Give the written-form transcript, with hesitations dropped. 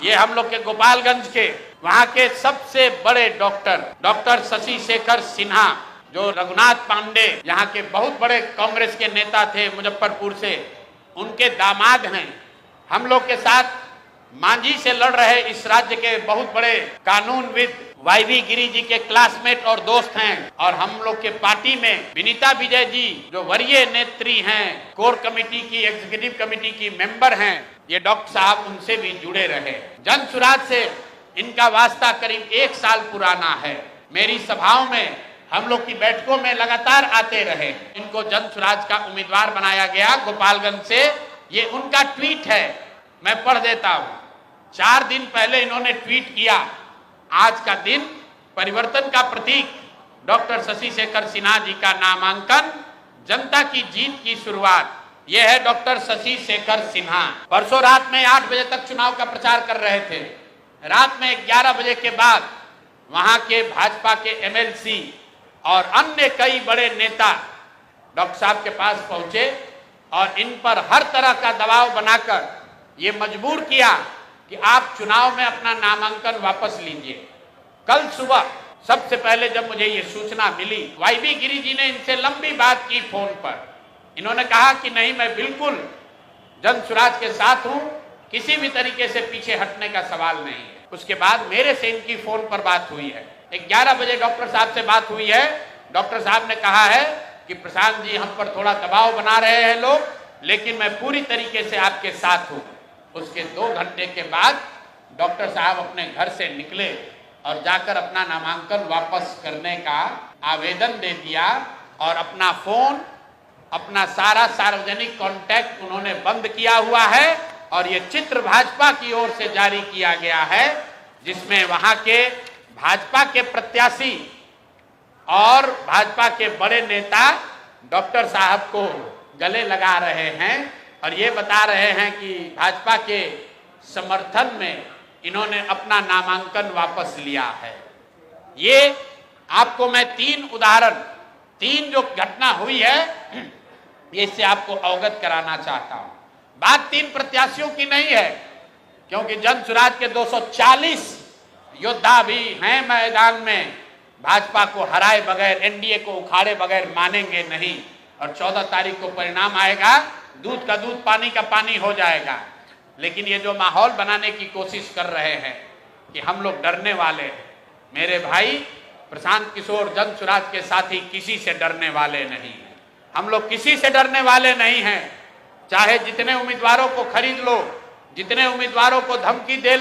ये हम लोग के गोपालगंज के वहाँ के सबसे बड़े डॉक्टर शशि शेखर सिन्हा, जो रघुनाथ पांडे यहाँ के बहुत बड़े कांग्रेस के नेता थे मुजफ्फरपुर से, उनके दामाद हैं। हम लोग के साथ मांझी से लड़ रहे इस राज्य के बहुत बड़े कानूनविद वाईवी गिरी जी के क्लासमेट और दोस्त हैं। और हम लोग के पार्टी में विनीता विजय जी, जो वरीय नेत्री हैं, कोर कमेटी की, एग्जीक्यूटिव कमेटी की मेंबर हैं, ये डॉक्टर साहब उनसे भी जुड़े रहे। जन सुराज से इनका वास्ता करीब 1 साल पुराना है। मेरी सभाओं में, हम लोग की बैठकों में लगातार आते रहे। इनको जन सुराज का उम्मीदवार बनाया गया गोपालगंज से। ये उनका ट्वीट है, मैं पढ़ देता हूँ। 4 दिन पहले इन्होंने ट्वीट किया, आज का दिन परिवर्तन का प्रतीक, डॉक्टर शशि शेखर सिन्हा जी का नामांकन, जनता की जीत की शुरुआत। यह है डॉक्टर शशि शेखर सिन्हा। परसों रात में 8 बजे तक चुनाव का प्रचार कर रहे थे। रात में 11 बजे के बाद वहां के भाजपा के एमएलसी और अन्य कई बड़े नेता डॉक्टर साहब के पास पहुंचे और इन पर हर तरह का दबाव बनाकर ये मजबूर किया कि आप चुनाव में अपना नामांकन वापस लीजिए। कल सुबह सबसे पहले जब मुझे ये सूचना मिली, वाईवी गिरी जी ने इनसे लंबी बात की फोन पर। इन्होंने कहा कि नहीं, मैं बिल्कुल जन सुराज के साथ हूं, किसी भी तरीके से पीछे हटने का सवाल नहीं है। उसके बाद मेरे से इनकी फोन पर बात हुई है। 11 बजे डॉक्टर साहब से बात हुई है। डॉक्टर साहब ने कहा है कि प्रशांत जी, हम पर थोड़ा दबाव बना रहे हैं लोग, लेकिन मैं पूरी तरीके से आपके साथ हूं। उसके 2 घंटे के बाद डॉक्टर साहब अपने घर से निकले और जाकर अपना नामांकन वापस करने का आवेदन दे दिया और अपना फोन, अपना सारा सार्वजनिक कॉन्टैक्ट उन्होंने बंद किया हुआ है। और ये चित्र भाजपा की ओर से जारी किया गया है, जिसमें वहां के भाजपा के प्रत्याशी और भाजपा के बड़े नेता डॉक्टर साहब को गले लगा रहे हैं और ये बता रहे हैं कि भाजपा के समर्थन में इन्होंने अपना नामांकन वापस लिया है। ये आपको मैं 3 उदाहरण, 3 जो घटना हुई है, ये इससे आपको अवगत कराना चाहता हूं। बात 3 प्रत्याशियों की नहीं है, क्योंकि जन सुराज के 240 योद्धा भी हैं मैदान में। भाजपा को हराए बगैर, एनडीए को उखाड़े बगैर मानेंगे नहीं। और 14 तारीख को परिणाम आएगा, दूध का दूध, पानी का पानी हो जाएगा। लेकिन ये जो माहौल बनाने की कोशिश कर रहे हैं कि हम लोग डरने वाले हैं, मेरे भाई प्रशांत किशोर जन सुराज के साथी किसी से डरने वाले नहीं हैं। हम लोग किसी से डरने वाले नहीं हैं। चाहे जितने उम्मीदवारों को खरीद लो, जितने उम्मीदवारों को धमकी दे लो।